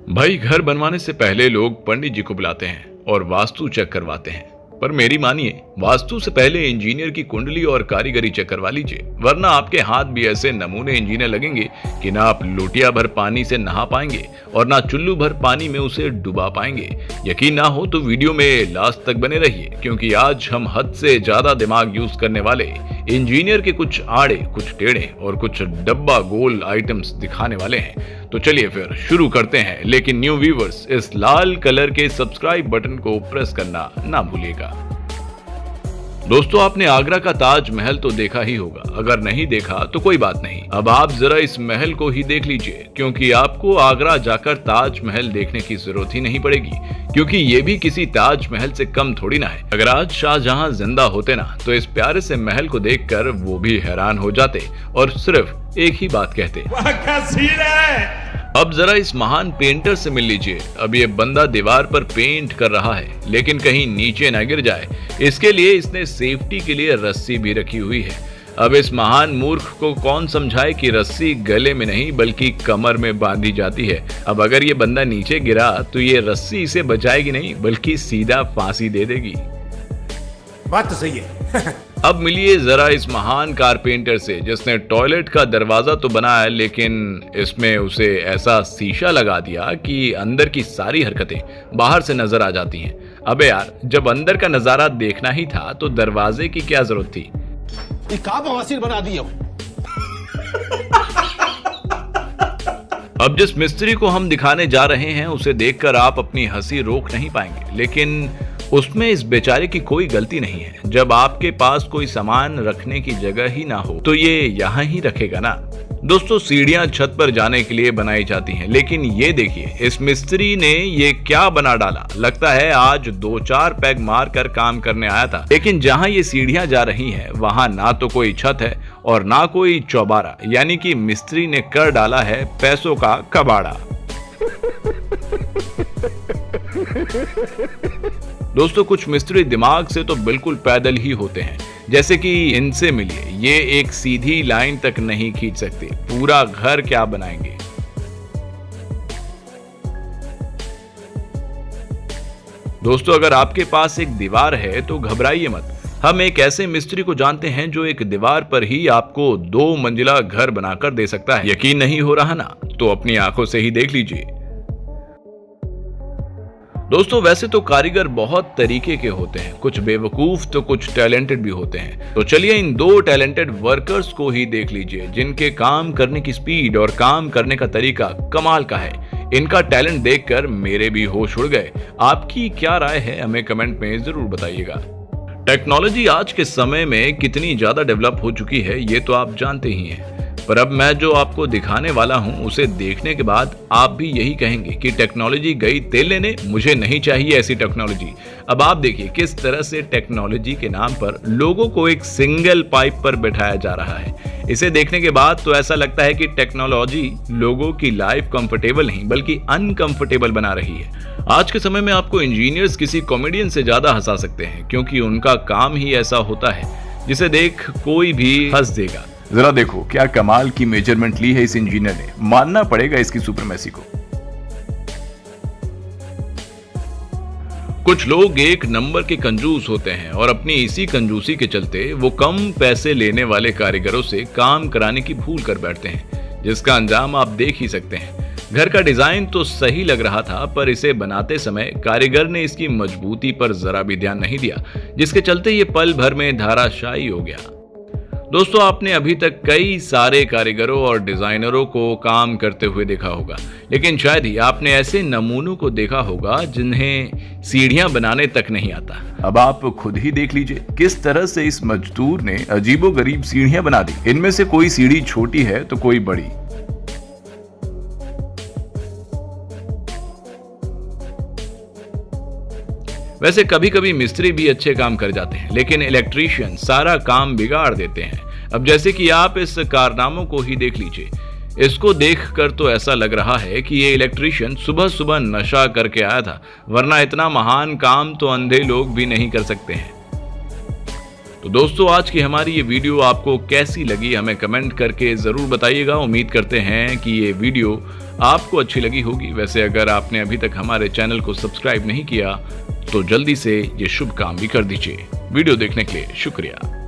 भाई, घर बनवाने से पहले लोग पंडित जी को बुलाते हैं और वास्तु चेक करवाते हैं। पर मेरी मानिए, वास्तु से पहले इंजीनियर की कुंडली और कारीगरी चेक करवा लीजिए, वरना आपके हाथ भी ऐसे नमूने इंजीनियर लगेंगे कि ना आप लोटिया भर पानी से नहा पाएंगे और ना चुल्लू भर पानी में उसे डुबा पाएंगे। यकीन ना हो तो वीडियो में लास्ट तक बने रहिए, क्योंकि आज हम हद से ज्यादा दिमाग यूज करने वाले इंजीनियर के कुछ आड़े, कुछ टेढ़े और कुछ डब्बा गोल आइटम्स दिखाने वाले हैं। तो चलिए फिर शुरू करते हैं। लेकिन न्यू व्यूवर्स, इस लाल कलर के सब्सक्राइब बटन को प्रेस करना ना भूलिएगा। दोस्तों, आपने आगरा का ताजमहल तो देखा ही होगा, अगर नहीं देखा तो कोई बात नहीं, अब आप जरा इस महल को ही देख लीजिए, क्योंकि आपको आगरा जाकर ताजमहल देखने की जरूरत ही नहीं पड़ेगी, क्योंकि ये भी किसी ताजमहल से कम थोड़ी ना है। अगर आज शाहजहां जिंदा होते ना, तो इस प्यारे से महल को देखकर वो भी हैरान हो जाते और सिर्फ एक ही बात कहते, वाह क्या सीन है। अब जरा इस महान पेंटर से मिल लीजिए। अब ये बंदा दीवार पर पेंट कर रहा है, लेकिन कहीं नीचे न गिर जाए, इसके लिए इसने सेफ्टी के लिए रस्सी भी रखी हुई है। अब इस महान मूर्ख को कौन समझाए कि रस्सी गले में नहीं बल्कि कमर में बांधी जाती है। अब अगर ये बंदा नीचे गिरा तो ये रस्सी इसे बचाएगी नहीं, बल्कि सीधा फांसी दे देगी। बात तो सही है। अब मिलिए जरा इस महान कारपेंटर से, जिसने टॉयलेट का दरवाजा तो बनाया, लेकिन इसमें उसे ऐसा शीशा लगा दिया कि अंदर की सारी हरकतें बाहर से नजर आ जाती हैं। अबे यार, जब अंदर का नजारा देखना ही था तो दरवाजे की क्या जरूरत थी। बना दिया। अब जिस मिस्त्री को हम दिखाने जा रहे हैं, उसे देखकर आप अपनी हंसी रोक नहीं पाएंगे, लेकिन उसमें इस बेचारे की कोई गलती नहीं है। जब आपके पास कोई सामान रखने की जगह ही ना हो तो ये यहाँ ही रखेगा ना। दोस्तों, सीढ़ियां छत पर जाने के लिए बनाई जाती हैं, लेकिन ये देखिए इस मिस्त्री ने ये क्या बना डाला। लगता है आज 2-4 पैग मार कर काम करने आया था, लेकिन जहाँ ये सीढ़ियां जा रही हैं वहाँ ना तो कोई छत है और ना कोई चौबारा, यानी कि मिस्त्री ने कर डाला है पैसों का कबाड़ा। दोस्तों, कुछ मिस्त्री दिमाग से तो बिल्कुल पैदल ही होते हैं, जैसे कि इनसे मिलिए, ये एक सीधी लाइन तक नहीं खींच सकते, पूरा घर क्या बनाएंगे। दोस्तों, अगर आपके पास एक दीवार है तो घबराइए मत। हम एक ऐसे मिस्त्री को जानते हैं जो एक दीवार पर ही आपको 2 मंजिला घर बनाकर दे सकता है। यकीन नहीं हो रहा ना, तो अपनी आंखों से ही देख लीजिए। दोस्तों, वैसे तो कारीगर बहुत तरीके के होते हैं, कुछ बेवकूफ तो कुछ टैलेंटेड भी होते हैं। तो चलिए इन 2 टैलेंटेड वर्कर्स को ही देख लीजिए, जिनके काम करने की स्पीड और काम करने का तरीका कमाल का है। इनका टैलेंट देखकर मेरे भी होश उड़ गए। आपकी क्या राय है, हमें कमेंट में जरूर बताइएगा। टेक्नोलॉजी आज के समय में कितनी ज्यादा डेवलप हो चुकी है ये तो आप जानते ही हैं, पर अब मैं जो आपको दिखाने वाला हूं उसे देखने के बाद आप भी यही कहेंगे कि टेक्नोलॉजी गई तेल लेने, मुझे नहीं चाहिए ऐसी टेक्नोलॉजी। अब आप देखिए किस तरह से टेक्नोलॉजी के नाम पर लोगों को एक सिंगल पाइप पर बैठाया जा रहा है। इसे देखने के बाद तो ऐसा लगता है कि टेक्नोलॉजी लोगों की लाइफ कंफर्टेबल नहीं बल्कि अनकंफर्टेबल बना रही है। आज के समय में आपको इंजीनियर्स किसी कॉमेडियन से ज्यादा हंसा सकते हैं, क्योंकि उनका काम ही ऐसा होता है जिसे देख कोई भी हंस देगा। जरा देखो क्या कमाल की मेजरमेंट ली है इस इंजीनियर ने, मानना पड़ेगा इसकी सुपरमेसी को। कुछ लोग एक नंबर के कंजूस होते हैं और अपनी इसी कंजूसी के चलते वो कम पैसे लेने वाले कारीगरों से काम कराने की भूल कर बैठते हैं, जिसका अंजाम आप देख ही सकते हैं। घर का डिजाइन तो सही लग रहा था, पर इसे बनाते समय कारीगर ने इसकी मजबूती पर जरा भी ध्यान नहीं दिया, जिसके चलते ये पल भर में धाराशायी हो गया। दोस्तों, आपने अभी तक कई सारे कारीगरों और डिजाइनरों को काम करते हुए देखा होगा, लेकिन शायद ही आपने ऐसे नमूनों को देखा होगा जिन्हें सीढ़ियां बनाने तक नहीं आता। अब आप खुद ही देख लीजिए किस तरह से इस मजदूर ने अजीबोगरीब सीढ़ियां बना दी। इनमें से कोई सीढ़ी छोटी है तो कोई बड़ी। वैसे कभी कभी मिस्त्री भी अच्छे काम कर जाते हैं, लेकिन इलेक्ट्रीशियन सारा काम बिगाड़ देते हैं। अब जैसे कि आप इस कारनामों को ही देख लीजिए, इसको देखकर तो ऐसा लग रहा है कि ये इलेक्ट्रीशियन सुबह सुबह नशा करके आया था, वरना इतना महान काम तो अंधे लोग भी नहीं कर सकते हैं। तो दोस्तों, आज की हमारी ये वीडियो आपको कैसी लगी हमें कमेंट करके जरूर बताइएगा। उम्मीद करते हैं कि ये वीडियो आपको अच्छी लगी होगी। वैसे अगर आपने अभी तक हमारे चैनल को सब्सक्राइब नहीं किया तो जल्दी से ये शुभ काम भी कर दीजिए। वीडियो देखने के लिए शुक्रिया।